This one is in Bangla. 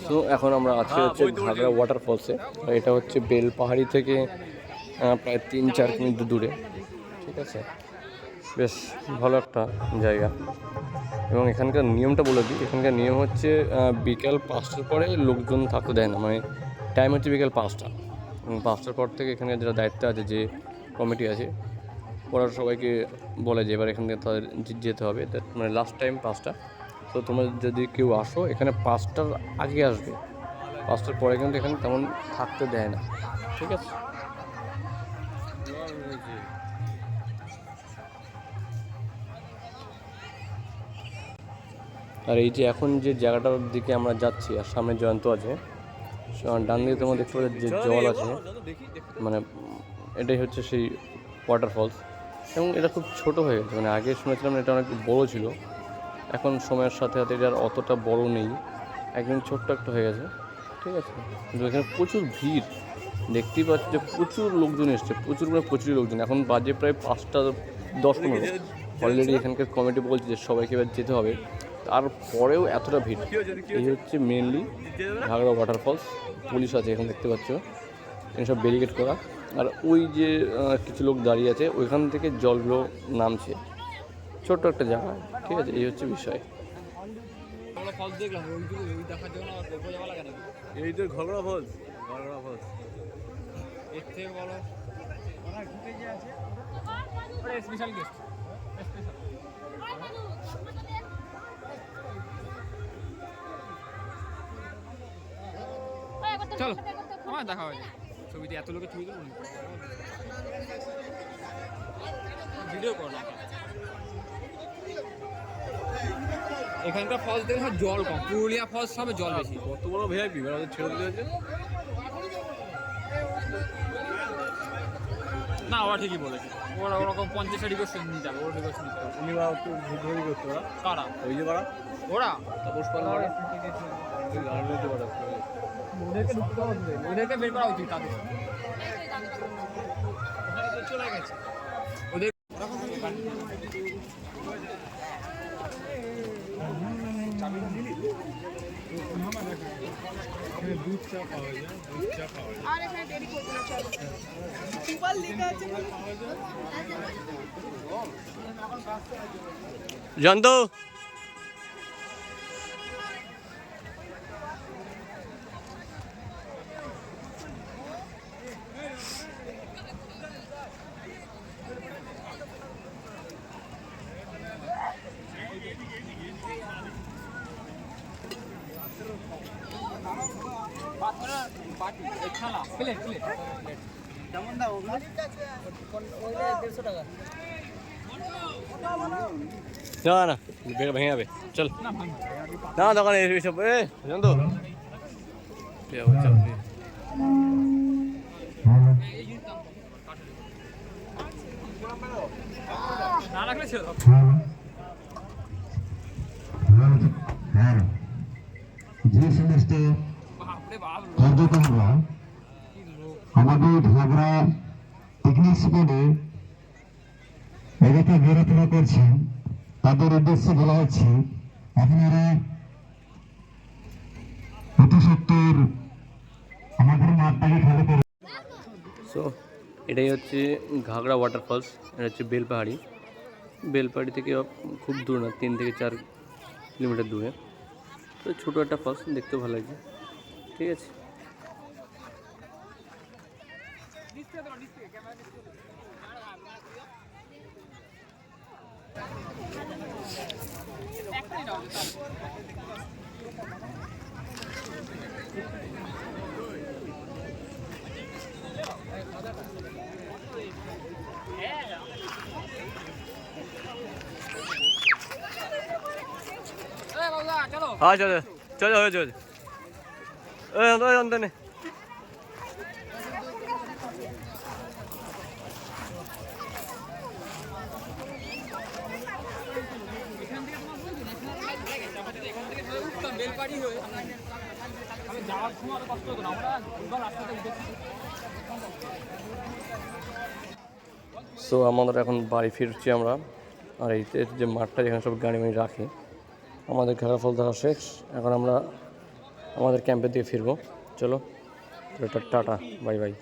তো এখন আমরা আছি হচ্ছে ঘাগড়া ওয়াটারফলসে। এটা হচ্ছে বেলপাহাড়ি থেকে প্রায় 3-4 কিমি দূরে, ঠিক আছে। বেশ ভালো একটা জায়গা। এবং এখানকার নিয়মটা বলে দিই, এখানকার নিয়ম হচ্ছে বিকাল 5টার পরে লোকজন থাকতে দেয় না, মানে টাইম হচ্ছে বিকাল 5টা। এবং 5টার পর থেকে এখানে যারা দায়িত্ব আছে, যে কমিটি আছে, ওরা সবাইকে বলে যে এবার এখান থেকে তাদের যেতে হবে, মানে লাস্ট টাইম 5টা। তো তোমরা যদি কেউ আসো এখানে 5টার আগে আসবে, 5টার পরে কিন্তু এখানে তেমন থাকতে দেয় না, ঠিক আছে। আর এই যে এখন যে জায়গাটার দিকে আমরা যাচ্ছি আর সামনে জয়ন্ত আছে, ডান দিকে তোমরা দেখতে পাচ্ছ যে জল আছে, মানে এটাই হচ্ছে সেই ওয়াটারফলস। এবং এটা খুব ছোট হয়ে গেছে, মানে আগে শুনেছিলাম এটা অনেক বড় ছিল, এখন সময়ের সাথে সাথে এটা আর অতটা বড় নেই, একদম ছোট্ট একটা হয়ে গেছে, ঠিক আছে। কিন্তু এখানে প্রচুর ভিড়, দেখতেই পাচ্ছি যে প্রচুর লোকজন এসছে, প্রচুর লোকজন। এখন বাজে প্রায় 5:10-15। অলরেডি এখানকার কমিটি বলছে যে সবাইকে এবার যেতে হবে, তারপরেও এতটা ভিড়। এই হচ্ছে মেনলি ঘাগড়া ওয়াটারফলস। পুলিশ আছে এখানে দেখতে পাচ্ছ, এখানে সব ব্যারিকেড করা। আর ওই যে কিছু লোক দাঁড়িয়ে আছে, ওইখান থেকে জলগুলো নামছে, ছোট্ট একটা জায়গা, ঠিক আছে। এই হচ্ছে বিষয়। এই তো ঘাগড়া ফলস, ঘাগড়া ফলস এর থেকে বলো ওটা স্পেশাল গেস্ট, চলো আমার দেখা হয়েছে ছবিতে, এত লোকের ছবি তুলুন, ভিডিও করো না। এখানকার ফলস দেখে জল কম, পুরুলিয়া ফলস সবে জল বেশি। কত বড় ভিআইপি ওদের ছেড়ে দিতে হয়েছে না, ওরা ঠিকই বলেছে, ওরা ওরকম 50 রিকোয়েস্ট নিয়ে যাবে, ওরা রিকোয়েস্ট নিতে হবে। উনি বা একটু ভুল করতে ওরা, কারা ওই যে ওরা ওরা তাপস পাল ওরা ওই রাজনীতি ওরা ওদেরকে বের করা উচিত, তাদের চলে গেছে ওদের। দুধ চা পাওয়া যায়, দুধ চা পাওয়া যায়। আর এখানে দেরি করতে না, চলো সুপার লেখা আছে জয়ন্ত, কেমন দাম ওগুলো? 150 টাকা। না ভেঙে যাবে, চল না দোকানে এসব। জয়ন্ত না রাখলে ছিল যে সমস্ত পর্যটকরা আমাদের ঘাগড়া পিকনিক স্পটে এলাকা ঘোরাফেরা করছেন, তাদের উদ্দেশ্যে বলা হচ্ছে আপনারা অতি সত্তর আমাদের মাঠটাকে খালি করে। সো এটাই হচ্ছে ঘাগড়া ওয়াটারফলস। এটা হচ্ছে বেলপাহাড়ি থেকে খুব দূর না, 3 থেকে 4 কিলোমিটার দূরে। তো ছোটো একটা ফলস, দেখতেও ভালো লাগছে, ঠিক আছে। हाँ चलो चलो हो चलो अंदर ने বেলপাড়ি হয়ে আমি যাওয়ার সময় আরো কষ্ট হতো না, আমরা দুবার রাস্তাতে উঠেছি। সো আমাদের এখন বাড়ি ফিরছি আমরা। আর এই যে মাঠটা যেখানে সব গাড়ি রাখে, আমাদের ঘাগড়া ফলস দেখা শেষ। এখন আমরা আমাদের ক্যাম্পের দিকে ফিরবো। চলো টাটা, বাই বাই।